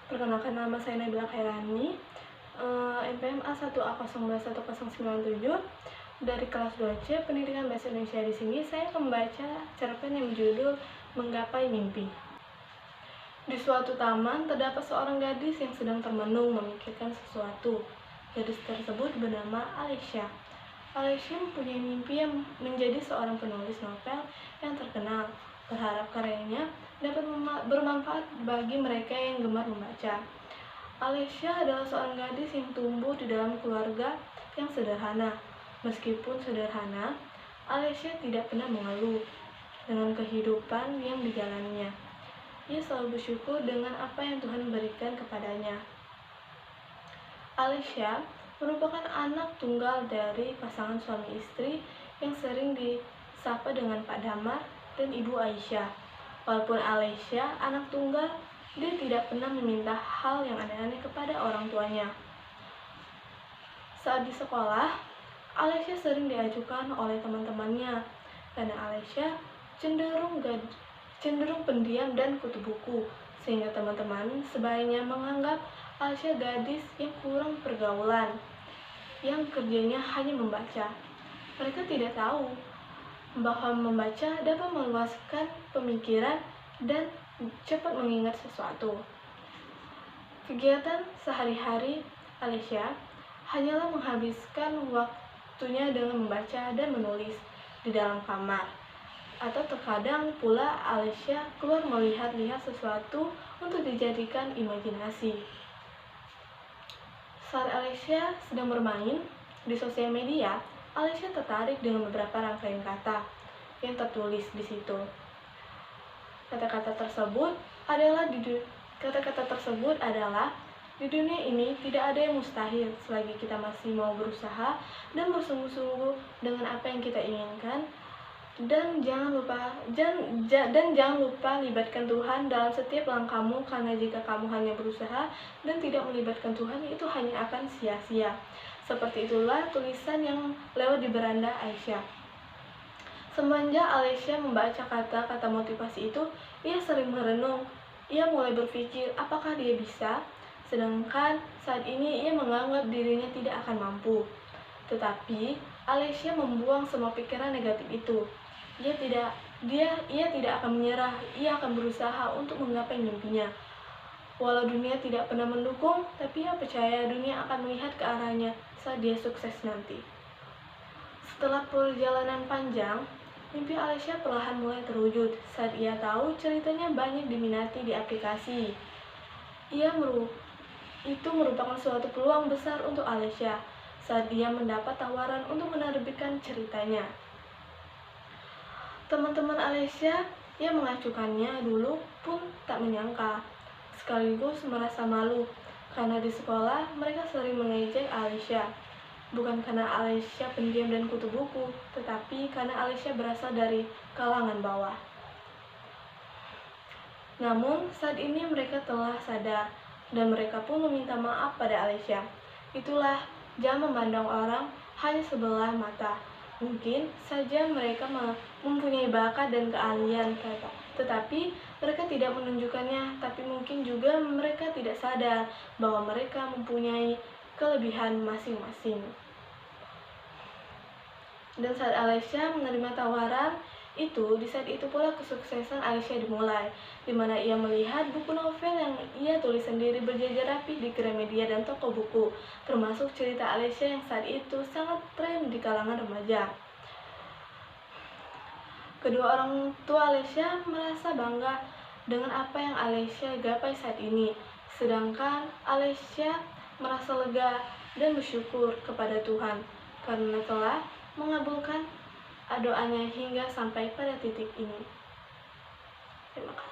Perkenalkan, nama saya Nabila Khairani, NPM A1A0111097 dari kelas 2C Pendidikan Bahasa Indonesia. Di sini saya akan membaca cerpen yang berjudul Menggapai Mimpi. Di suatu taman terdapat seorang gadis yang sedang termenung memikirkan sesuatu. Gadis tersebut bernama Alessia. Alessia mempunyai mimpi yang menjadi seorang penulis novel yang terkenal, berharap karyanya dapat bermanfaat bagi mereka yang gemar membaca. Alessia adalah seorang gadis yang tumbuh di dalam keluarga yang sederhana. Meskipun sederhana, Alessia tidak pernah mengeluh dengan kehidupan yang dijalaninya. Ia selalu bersyukur dengan apa yang Tuhan berikan kepadanya. Alessia merupakan anak tunggal dari pasangan suami istri yang sering disapa dengan Pak Damar dan Ibu Aisyah. Walaupun Alessia anak tunggal, dia tidak pernah meminta hal yang aneh-aneh kepada orang tuanya. Saat di sekolah, Alessia sering diajukan oleh teman-temannya karena Alessia cenderung pendiam dan kutu buku, sehingga teman-teman sebayanya menganggap Alessia gadis yang kurang pergaulan, yang kerjanya hanya membaca. Mereka tidak tahu bahwa membaca dapat meluaskan pemikiran dan cepat mengingat sesuatu. Kegiatan sehari-hari Alessia hanyalah menghabiskan waktunya dengan membaca dan menulis di dalam kamar. Atau terkadang pula Alessia keluar melihat-lihat sesuatu untuk dijadikan imajinasi. Saat Alessia sedang bermain di sosial media, Alessia tertarik dengan beberapa rangkaian kata yang tertulis di situ. Kata-kata tersebut adalah di dunia ini tidak ada yang mustahil selagi kita masih mau berusaha dan bersungguh-sungguh dengan apa yang kita inginkan. Dan jangan lupa libatkan Tuhan dalam setiap langkahmu, karena jika kamu hanya berusaha dan tidak melibatkan Tuhan, itu hanya akan sia-sia. Seperti itulah tulisan yang lewat di beranda Aisyah. Semenjak Alessia membaca kata-kata motivasi itu, ia sering merenung. Ia mulai berpikir apakah dia bisa, sedangkan saat ini ia menganggap dirinya tidak akan mampu. Tetapi Alessia membuang semua pikiran negatif itu. Ia tidak akan menyerah. Ia akan berusaha untuk menggapai mimpinya. Walau dunia tidak pernah mendukung, tapi ia percaya dunia akan melihat ke arahnya saat dia sukses nanti. Setelah perjalanan panjang, mimpi Alessia perlahan mulai terwujud saat ia tahu ceritanya banyak diminati di aplikasi. Itu merupakan suatu peluang besar untuk Alessia saat dia mendapat tawaran untuk menerbitkan ceritanya. Teman-teman Alessia yang mengacukannya dulu pun tak menyangka, sekaligus merasa malu karena di sekolah mereka sering mengejek Alessia. Bukan karena Alessia pendiam dan kutu buku, tetapi karena Alessia berasal dari kalangan bawah. Namun saat ini mereka telah sadar dan mereka pun meminta maaf pada Alessia. Itulah jangan memandang orang hanya sebelah mata. Mungkin saja mereka mempunyai bakat dan keahlian, tetapi mereka tidak menunjukkannya. Tapi mungkin juga mereka tidak sadar bahwa mereka mempunyai kelebihan masing-masing. Dan saat Alessia menerima tawaran itu, di saat itu pula kesuksesan Alessia dimulai, di mana ia melihat buku novel yang ia tulis sendiri berjejer rapi di Gramedia dan toko buku, termasuk cerita Alessia yang saat itu sangat tren di kalangan remaja. Kedua orang tua Alessia merasa bangga dengan apa yang Alessia gapai saat ini, sedangkan Alessia merasa lega dan bersyukur kepada Tuhan karena telah mengabulkan doanya hingga sampai pada titik ini. Terima kasih.